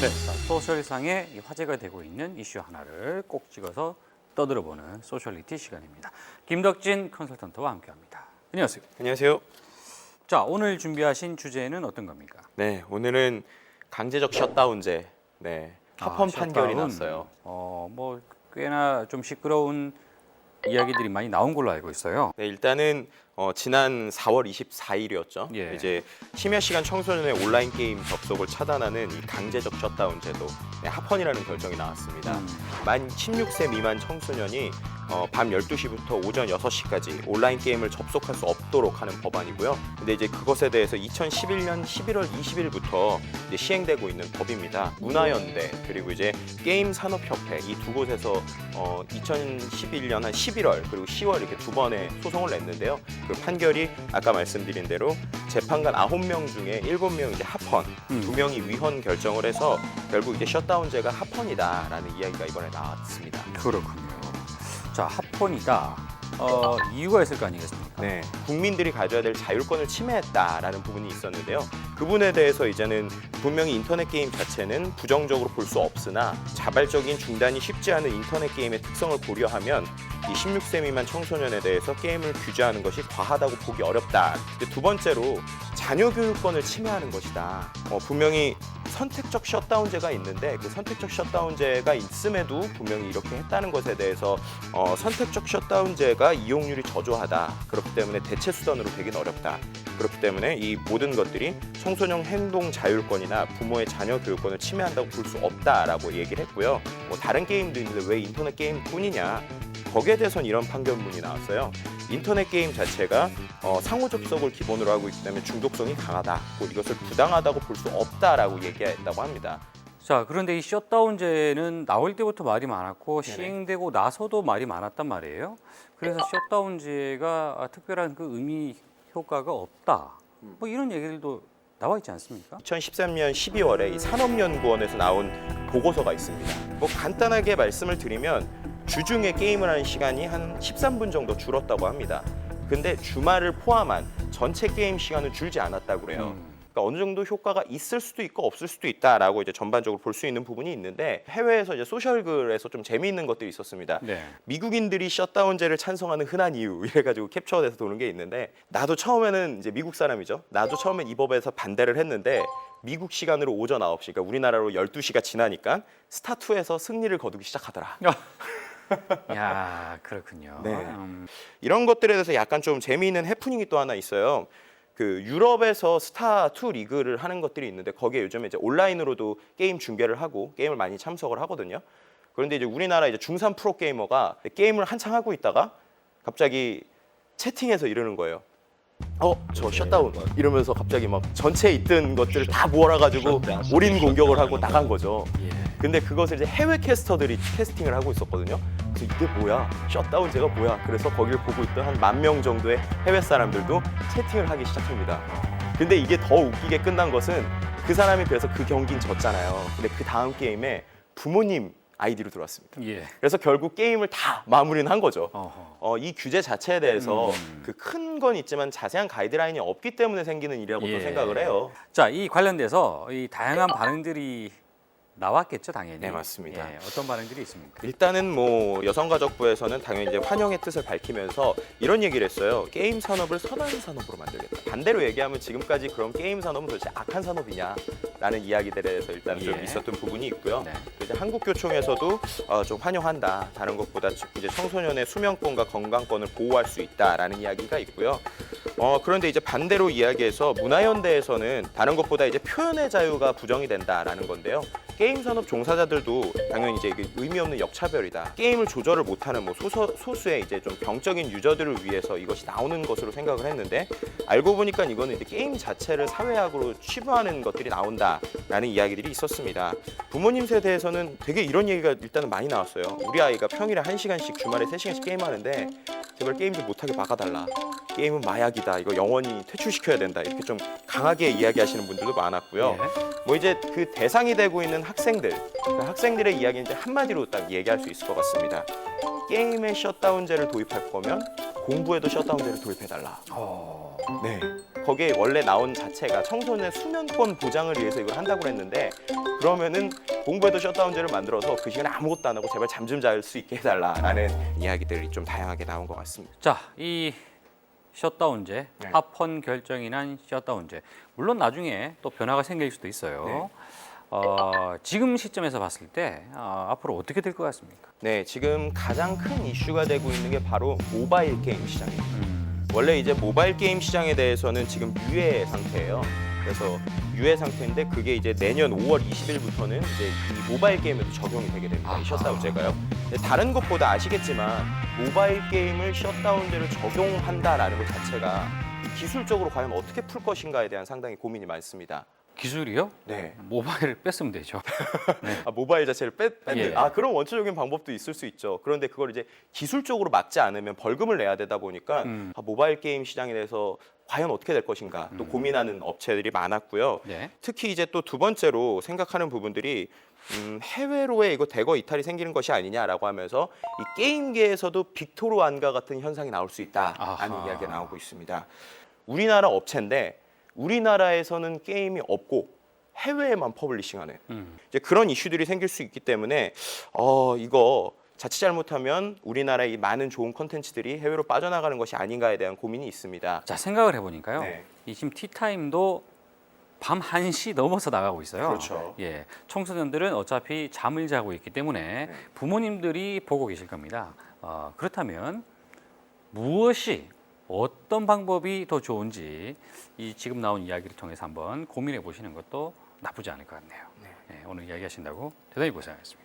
네, 자, 소셜상에 화제가 되고 있는 이슈 하나를 꼭 찍어서 떠들어보는 소셜리티 시간입니다. 김덕진 컨설턴트와 함께합니다. 안녕하세요. 안녕하세요. 자, 오늘 준비하신 주제는 어떤 겁니까? 네, 오늘은 강제적 셧다운제, 합헌 판결이 셧다운. 났어요. 뭐 꽤나 좀 시끄러운 이야기들이 많이 나온 걸로 알고 있어요. 네, 일단은 지난 4월 24일이었죠. 예. 이제 심야 시간 청소년의 온라인 게임 접속을 차단하는 이 강제적 셧다운 제도, 합헌이라는 결정이 나왔습니다. 만 16세 미만 청소년이 밤 12시부터 오전 6시까지 온라인 게임을 접속할 수 없도록 하는 법안이고요. 근데 이제 그것에 대해서 2011년 11월 20일부터 이제 시행되고 있는 법입니다. 문화연대 그리고 이제 게임산업협회 이 두 곳에서 2011년 한 11월 그리고 10월 이렇게 두 번의 소송을 냈는데요. 그 판결이 아까 말씀드린 대로 재판관 9명 중에 7명 이제 합헌, 2명이 위헌 결정을 해서 결국 이제 셧다운제가 합헌이다라는 이야기가 이번에 나왔습니다. 그렇군요. 자, 합헌이다. 이유가 있을 거 아니겠습니까? 네, 국민들이 가져야 될 자율권을 침해했다라는 부분이 있었는데요. 그 부분에 대해서 이제는 분명히 인터넷 게임 자체는 부정적으로 볼 수 없으나 자발적인 중단이 쉽지 않은 인터넷 게임의 특성을 고려하면 이 16세 미만 청소년에 대해서 게임을 규제하는 것이 과하다고 보기 어렵다. 두 번째로 자녀 교육권을 침해하는 것이다. 분명히 선택적 셧다운제가 있는데 그 선택적 셧다운제가 있음에도 분명히 이렇게 했다는 것에 대해서 선택적 셧다운제가 이용률이 저조하다. 그렇기 때문에 대체 수단으로 되긴 어렵다. 그렇기 때문에 이 모든 것들이 청소년 행동 자율권이나 부모의 자녀 교육권을 침해한다고 볼 수 없다라고 얘기를 했고요. 뭐 다른 게임도 있는데 왜 인터넷 게임뿐이냐? 거기에 대해서는 이런 판결문이 나왔어요. 인터넷 게임 자체가 상호 접속을 기본으로 하고 있기 때문에 중독성이 강하다. 이것을 부당하다고 볼 수 없다라고 얘기했다고 합니다. 자, 그런데 이 셧다운제는 나올 때부터 말이 많았고 네네. 시행되고 나서도 말이 많았단 말이에요. 그래서 셧다운제가 특별한 그 의미 효과가 없다. 뭐 이런 얘기들도 나와 있지 않습니까? 2013년 12월에 이 산업연구원에서 나온 보고서가 있습니다. 뭐 간단하게 말씀을 드리면 주중에 게임을 하는 시간이 한 13분 정도 줄었다고 합니다. 근데 주말을 포함한 전체 게임 시간은 줄지 않았다고 그래요. 그러니까 어느 정도 효과가 있을 수도 있고 없을 수도 있다라고 이제 전반적으로 볼 수 있는 부분이 있는데 해외에서 이제 소셜글에서 좀 재미있는 것들이 있었습니다. 네. 미국인들이 셧다운제를 찬성하는 흔한 이유 이래가지고 캡처돼서 도는 게 있는데 나도 처음에는 이제 미국 사람이죠. 나도 처음엔 이 법에서 반대를 했는데 미국 시간으로 오전 9시, 그러니까 우리나라로 12시가 지나니까 스타2에서 승리를 거두기 시작하더라. 야, 그렇군요. 네. 이런 것들에 대해서 약간 좀 재미있는 해프닝이 또 하나 있어요. 그 유럽에서 스타2 리그를 하는 것들이 있는데 거기에 요즘에 이제 온라인으로도 게임 중계를 하고 게임을 많이 참석을 하거든요. 그런데 이제 우리나라 이제 중3 프로 게이머가 게임을 한창 하고 있다가 갑자기 채팅에서 이러는 거예요. 저 셧다운 이러면서 갑자기 막 전체에 있던 것들을 다 모아가지고 올인 공격을 하고 나간 거죠. 근데 그것을 이제 해외 캐스터들이 캐스팅을 하고 있었거든요. 그래서 이게 뭐야? 셧다운제가 뭐야? 그래서 거기를 보고 있던 한 10,000명 정도의 해외 사람들도 채팅을 하기 시작합니다. 근데 이게 더 웃기게 끝난 것은 그 사람이 그래서 그 경기는 졌잖아요. 근데 그 다음 게임에 부모님 아이디로 들어왔습니다. 예. 그래서 결국 게임을 다 마무리는 한 거죠. 어허. 이 규제 자체에 대해서 그 큰 건 있지만 자세한 가이드라인이 없기 때문에 생기는 일이라고 또 생각을 해요. 자, 이 관련돼서 이 다양한 반응들이 나왔겠죠, 당연히. 네, 맞습니다. 예, 어떤 반응들이 있습니까? 일단은 뭐 여성가족부에서는 당연히 이제 환영의 뜻을 밝히면서 이런 얘기를 했어요. 게임 산업을 선한 산업으로 만들겠다. 반대로 얘기하면 지금까지 그럼 게임 산업은 도대체 악한 산업이냐라는 이야기들에 대해서 일단 좀 예. 있었던 부분이 있고요. 네. 이제 한국교총에서도 좀 환영한다. 다른 것보다 이제 청소년의 수면권과 건강권을 보호할 수 있다라는 이야기가 있고요. 그런데 이제 반대로 이야기해서 문화연대에서는 다른 것보다 이제 표현의 자유가 부정이 된다라는 건데요. 게임 산업 종사자들도 당연히 이제 이게 의미 없는 역차별이다. 게임을 조절을 못하는 뭐 소수의 이제 좀 병적인 유저들을 위해서 이것이 나오는 것으로 생각을 했는데 알고 보니까 이거는 이제 게임 자체를 사회학으로 치부하는 것들이 나온다라는 이야기들이 있었습니다. 부모님 세대에서는 되게 이런 얘기가 일단은 많이 나왔어요. 우리 아이가 평일에 1시간씩 주말에 3시간씩 게임하는데 제발 게임 좀 못하게 막아달라. 게임은 마약이다. 이거 영원히 퇴출시켜야 된다. 이렇게 좀 강하게 이야기하시는 분들도 많았고요. 뭐 이제 그 대상이 되고 있는 학생들, 그 학생들의 이야기는 이제 한마디로 딱 얘기할 수 있을 것 같습니다. 게임에 셧다운제를 도입할 거면 공부에도 셧다운제를 도입해달라. 네, 거기에 원래 나온 자체가 청소년의 수면권 보장을 위해서 이걸 한다고 했는데 그러면은 공부에도 셧다운제를 만들어서 그 시간에 아무것도 안 하고 제발 잠 좀 잘 수 있게 해달라라는 이야기들이 좀 다양하게 나온 것 같습니다. 자, 이 셧다운제, 네. 합헌 결정이 난 셧다운제. 물론 나중에 또 변화가 생길 수도 있어요. 네. 지금 시점에서 봤을 때 앞으로 어떻게 될 것 같습니까? 네, 지금 가장 큰 이슈가 되고 있는 게 바로 모바일 게임 시장입니다. 원래 이제 모바일 게임 시장에 대해서는 지금 유예 상태예요. 그래서 유예 상태인데 그게 이제 내년 5월 20일부터는 이제 이 모바일 게임에도 적용이 되게 됩니다. 이 셧다운제가요. 근데 다른 것보다 아시겠지만 모바일 게임을 셧다운제를 적용한다라는 것 자체가 기술적으로 과연 어떻게 풀 것인가에 대한 상당히 고민이 많습니다. 기술이요? 네. 모바일을 뺐으면 되죠. 모바일 자체를 뺐는 예. 그런 원초적인 방법도 있을 수 있죠. 그런데 그걸 이제 기술적으로 막지 않으면 벌금을 내야 되다 보니까 모바일 게임 시장에 대해서 과연 어떻게 될 것인가 또 고민하는 업체들이 많았고요. 네. 특히 이제 또 두 번째로 생각하는 부분들이 해외로의 이거 대거 이탈이 생기는 것이 아니냐라고 하면서 이 게임계에서도 빅토르안과 같은 현상이 나올 수 있다라는 아하. 이야기가 나오고 있습니다. 우리나라 업체인데 우리나라에서는 게임이 없고 해외에만 퍼블리싱하는 이제 그런 이슈들이 생길 수 있기 때문에 이거 자칫 잘못하면 우리나라의 이 많은 좋은 콘텐츠들이 해외로 빠져나가는 것이 아닌가에 대한 고민이 있습니다. 자, 생각을 해보니까요. 네. 이 지금 티타임도 밤 1시 넘어서 나가고 있어요. 그렇죠. 예, 청소년들은 어차피 잠을 자고 있기 때문에 부모님들이 보고 계실 겁니다. 그렇다면 무엇이 어떤 방법이 더 좋은지 이 지금 나온 이야기를 통해서 한번 고민해 보시는 것도 나쁘지 않을 것 같네요. 네, 오늘 이야기하신다고 대단히 고생하셨습니다.